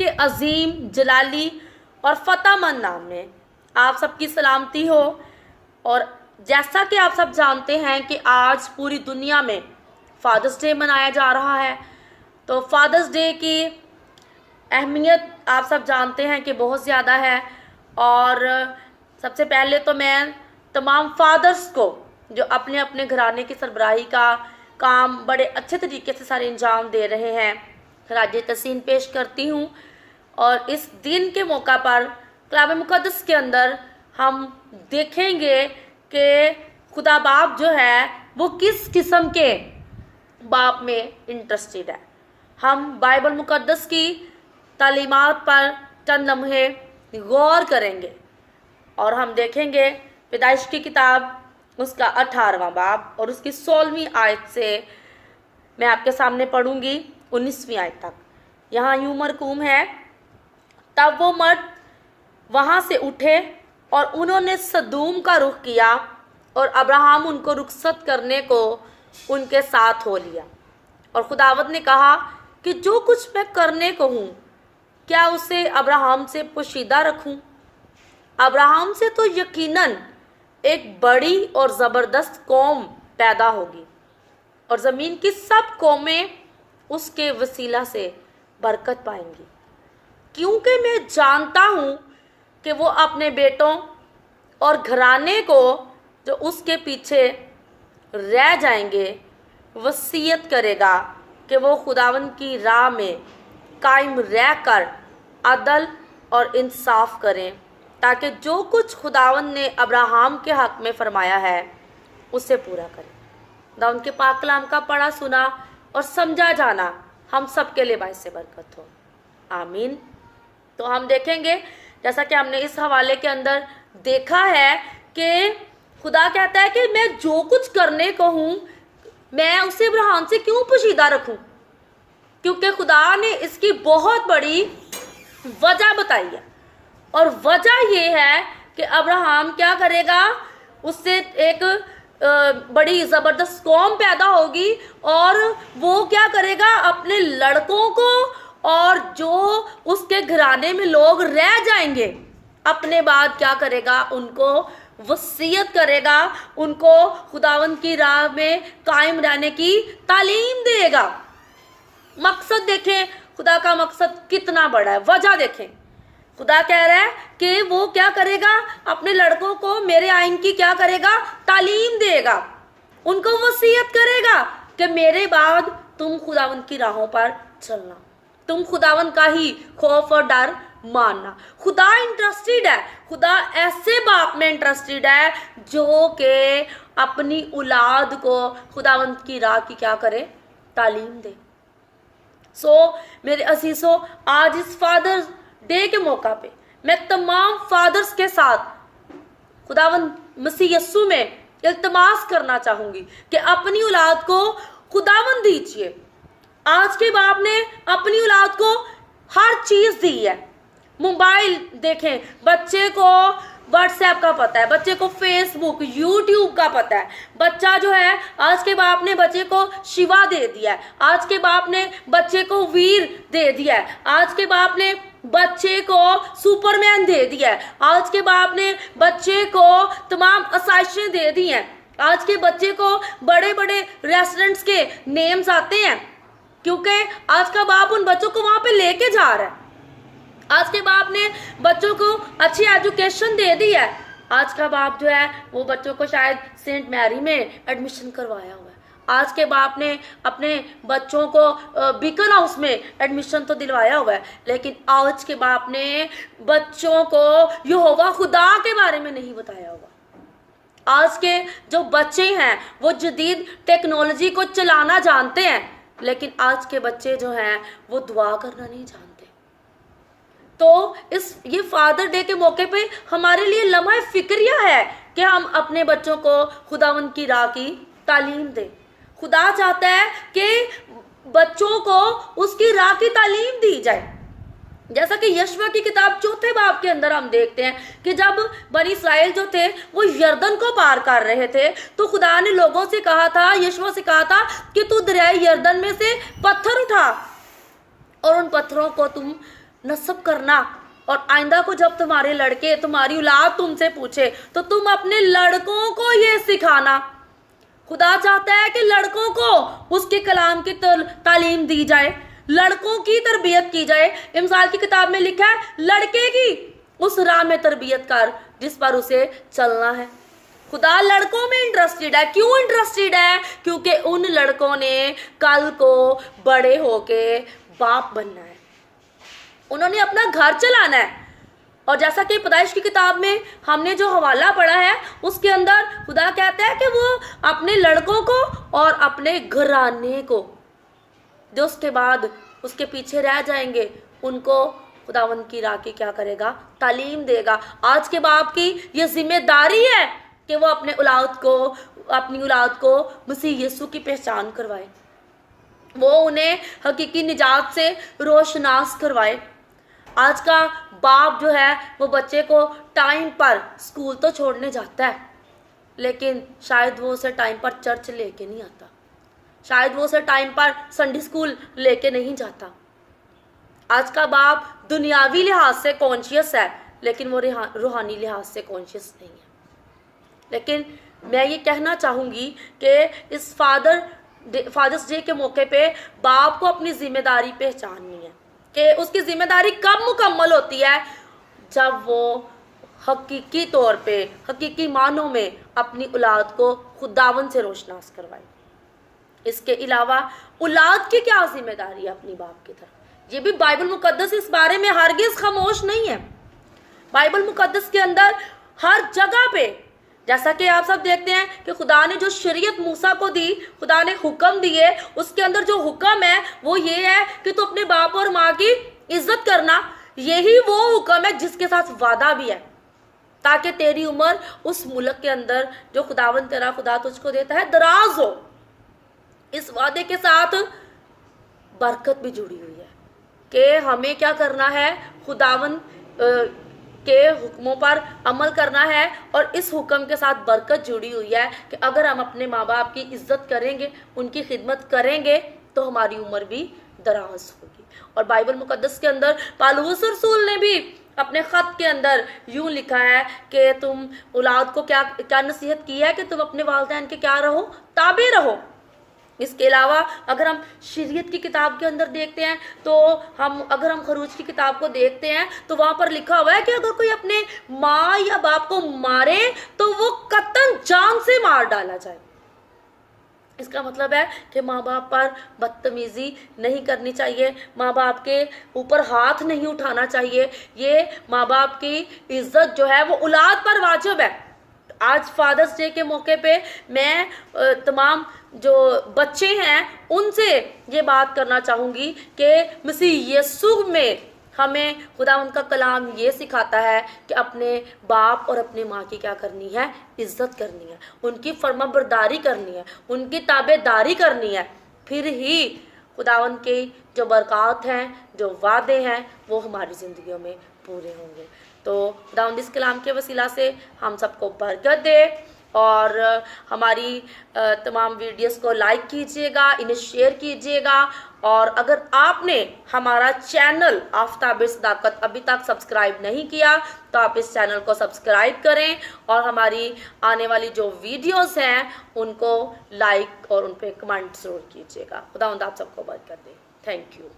के अजीम, जलाली और फतेहमंद नाम में आप सबकी सलामती हो। और जैसा कि आप सब जानते हैं कि आज पूरी दुनिया में फादर्स डे मनाया जा रहा है, तो फादर्स डे की अहमियत आप सब जानते हैं कि बहुत ज़्यादा है। और सबसे पहले तो मैं तमाम फादर्स को जो अपने अपने घराने की सरबराही का काम बड़े अच्छे तरीके से सारे अंजाम दे रहे हैं, खराज तहसीन पेश करती हूँ। और इस दिन के मौका पर कलाम मुक़द्दस के अंदर हम देखेंगे कि खुदा बाप जो है वो किस किस्म के बाप में इंटरेस्टेड है। हम बाइबल मुक़द्दस की तालीमात पर चंद लम्हे गौर करेंगे और हम देखेंगे पैदाइश की किताब उसका 18वां बाब और उसकी 16वीं आयत से मैं आपके सामने पढ़ूंगी 19वीं आयत तक। यहाँ यूं मरकूम है, तब वो मर्द वहाँ से उठे और उन्होंने सदूम का रुख किया और अब्राहम उनको रुखसत करने को उनके साथ हो लिया। और खुदावंद ने कहा कि जो कुछ मैं करने को हूँ क्या उसे अब्राहम से पोशीदा रखूँ? अब्राहम से तो यकीनन एक बड़ी और ज़बरदस्त कौम पैदा होगी और ज़मीन की सब कौमें उसके वसीला से बरकत पाएंगी, क्योंकि मैं जानता हूँ कि वो अपने बेटों और घराने को जो उसके पीछे रह जाएंगे वसीयत करेगा कि वो खुदावंद की राह में कायम रहकर अदल और इंसाफ करें, ताकि जो कुछ खुदावंद ने अब्राहम के हक़ में फरमाया है उसे पूरा करें। खुदावंद के पाक कलाम का पढ़ा सुना और समझा जाना हम सब के लिए बाइस से बरकत हो, आमीन। तो हम देखेंगे जैसा कि हमने इस हवाले के अंदर देखा है कि खुदा कहता है कि मैं जो कुछ करने को हूँ मैं उसे अब्राहम से क्यों पोशीदा रखूँ, क्योंकि खुदा ने इसकी बहुत बड़ी वजह बताई है। और वजह ये है कि अब्राहम क्या करेगा, उससे एक बड़ी ज़बरदस्त कौम पैदा होगी और वो क्या करेगा, अपने लड़कों को और जो उसके घराने में लोग रह जाएंगे अपने बाद क्या करेगा, उनको वसीयत करेगा, उनको खुदावंद की राह में कायम रहने की तालीम देगा। मकसद देखें, खुदा का मकसद कितना बड़ा है। वजह देखें, खुदा कह रहा है कि वो क्या करेगा, अपने लड़कों को मेरे आइन की क्या करेगा, तालीम देगा, उनको वसीयत करेगा कि मेरे बाद तुम खुदावंद की राहों पर चलना, तुम खुदावंद का ही खौफ और डर मानना। खुदा इंटरेस्टेड है, खुदा ऐसे बाप में इंटरेस्टेड है जो कि अपनी औलाद को खुदावंद की राह की क्या करे, तालीम दे। मेरे अजीजों, आज इस फादर्स डे के मौका पे मैं तमाम फादर्स के साथ खुदावंद मसीह यस्सु में इल्तिमास करना चाहूँगी कि अपनी औलाद को खुदावंद दीजिए। आज के बाप ने अपनी औलाद को हर चीज़ दी है। मोबाइल देखें, बच्चे को व्हाट्सएप का पता है, बच्चे को फेसबुक यूट्यूब का पता है। बच्चा जो है, आज के बाप ने बच्चे को शिवा दे दिया है, आज के बाप ने बच्चे को वीर दे दिया है, आज के बाप ने बच्चे को सुपरमैन दे दिया है, आज के बाप ने बच्चे को तमाम आसाइशें दे दी हैं, आज के बच्चे को बड़े बड़े रेस्टोरेंट्स के नेम्स आते हैं, क्योंकि आज का बाप उन बच्चों को वहाँ पे लेके जा रहा है। आज के बाप ने बच्चों को अच्छी एजुकेशन दे दी है। आज का बाप जो है वो बच्चों को शायद सेंट मैरी में एडमिशन करवाया हुआ है। आज के बाप ने अपने बच्चों को बीकन हाउस में एडमिशन तो दिलवाया हुआ है, लेकिन आज के बाप ने बच्चों को यहोवा खुदा के बारे में नहीं बताया हुआ। आज के जो बच्चे हैं वो जदीद टेक्नोलॉजी को चलाना जानते हैं, लेकिन आज के बच्चे जो हैं वो दुआ करना नहीं जानते। तो ये फादर डे के मौके पे हमारे लिए लम्हा फिक्रिया है कि हम अपने बच्चों को खुदावंद की राह की तालीम दें। खुदा चाहता है कि बच्चों को उसकी राह की तालीम दी जाए। जैसा कि यशवा की किताब 4 बाब के अंदर हम देखते हैं कि जब बनी इस्राएल जो थे वो यरदन को पार कर रहे थे, तो खुदा ने लोगों से कहा था, यशवा से कहा था कि तू दरिया यरदन में से पत्थर उठा और उन पत्थरों को तुम नस्ब करना, और आइंदा को जब तुम्हारे लड़के, तुम्हारी औलाद तुमसे पूछे तो तुम अपने लड़कों को ये सिखाना। खुदा चाहता है कि लड़कों को उसके कलाम की तालीम दी जाए, लड़कों की तरबियत की जाए। इमसाल की किताब में लिखा है लड़के की उस राह में तरबियत कर जिस पर उसे चलना है। खुदा लड़कों में इंटरेस्टेड है। क्यों इंटरेस्टेड है? क्योंकि उन लड़कों ने कल को बड़े होके बाप बनना है, उन्होंने अपना घर चलाना है। और जैसा कि पैदाइश की किताब में हमने जो हवाला पढ़ा है उसके अंदर खुदा कहता है कि वो अपने लड़कों को और अपने घराने को जो उसके बाद उसके पीछे रह जाएंगे उनको खुदावंद की राह की क्या करेगा? तालीम देगा। आज के बाप की ये जिम्मेदारी है कि वो अपनी औलाद को मसीह यीशु की पहचान करवाए, वो उन्हें हकीकी निजात से रोशनास करवाए। आज का बाप जो है वो बच्चे को टाइम पर स्कूल तो छोड़ने जाता है, लेकिन शायद वो उसे टाइम पर चर्च लेके नहीं आता, शायद वो उसे टाइम पर संडे स्कूल लेके नहीं जाता। आज का बाप दुनियावी लिहाज से कॉन्शियस है, लेकिन वो रूहानी लिहाज से कॉन्शियस नहीं है। लेकिन मैं ये कहना चाहूँगी कि इस फादर्स डे के मौके पे बाप को अपनी जिम्मेदारी पहचाननी है कि उसकी जिम्मेदारी कब मुकम्मल होती है? जब वो हकीकी तौर पे, हकीकी मानों में अपनी औलाद को खुदावन से रोशनास करवाए। इसके अलावा औलाद की क्या जिम्मेदारी है अपनी बाप की तरफ? ये भी बाइबल मुकद्दस इस बारे में हरगिज खामोश नहीं है। बाइबल मुकद्दस के अंदर हर जगह पे, जैसा कि आप सब देखते हैं कि खुदा ने जो शरीयत मूसा को दी, खुदा ने हुक्म दिए, उसके अंदर जो हुक्म है वो ये है कि तू अपने बाप और माँ की इज्जत करना। यही वो हुक्म है जिसके साथ वादा भी है, ताकि तेरी उम्र उस मुल्क के अंदर जो खुदावन तेरा खुदा तुझको देता है दराज हो। इस वादे के साथ बरकत भी जुड़ी हुई है कि हमें क्या करना है? खुदावन के हुक्मों पर अमल करना है। और इस हुक्म के साथ बरकत जुड़ी हुई है कि अगर हम अपने माँ बाप की इज्जत करेंगे, उनकी खिदमत करेंगे, तो हमारी उम्र भी दराज होगी। और बाइबल मुकद्दस के अंदर पौलुस रसूल ने भी अपने ख़त के अंदर यूँ लिखा है कि तुम औलाद को क्या क्या नसीहत की है कि तुम अपने वालिदैन के क्या रहो? ताबे रहो। इसके अलावा अगर हम शरीयत की किताब के अंदर देखते हैं तो अगर हम खरूज की किताब को देखते हैं तो वहाँ पर लिखा हुआ है कि अगर कोई अपने माँ या बाप को मारे तो वो कतन जान से मार डाला जाए। इसका मतलब है कि माँ बाप पर बदतमीजी नहीं करनी चाहिए, माँ बाप के ऊपर हाथ नहीं उठाना चाहिए। ये माँ बाप की इज्जत जो है वो औलाद पर वाजिब है। आज फादर्स डे के मौके पे मैं तमाम जो बच्चे हैं उनसे ये बात करना चाहूँगी कि मसीह यीशु में हमें खुदा उनका कलाम ये सिखाता है कि अपने बाप और अपने माँ की क्या करनी है? इज्जत करनी है, उनकी फरमाबरदारी करनी है, उनकी ताबेदारी करनी है। फिर ही खुदावन के जो बरक़ात हैं, जो वादे हैं, वो हमारी ज़िंदगियों में पूरे होंगे। तो खुदावंद इस कलाम के वसीला से हम सबको बरकत दे और हमारी तमाम वीडियोस को लाइक कीजिएगा, इन्हें शेयर कीजिएगा। और अगर आपने हमारा चैनल आफ्ताब सदाकत अभी तक सब्सक्राइब नहीं किया तो आप इस चैनल को सब्सक्राइब करें और हमारी आने वाली जो वीडियोस हैं उनको लाइक और उन पर कमेंट ज़रूर कीजिएगा। खुदावंद आप सबको बरकत दे। Thank you.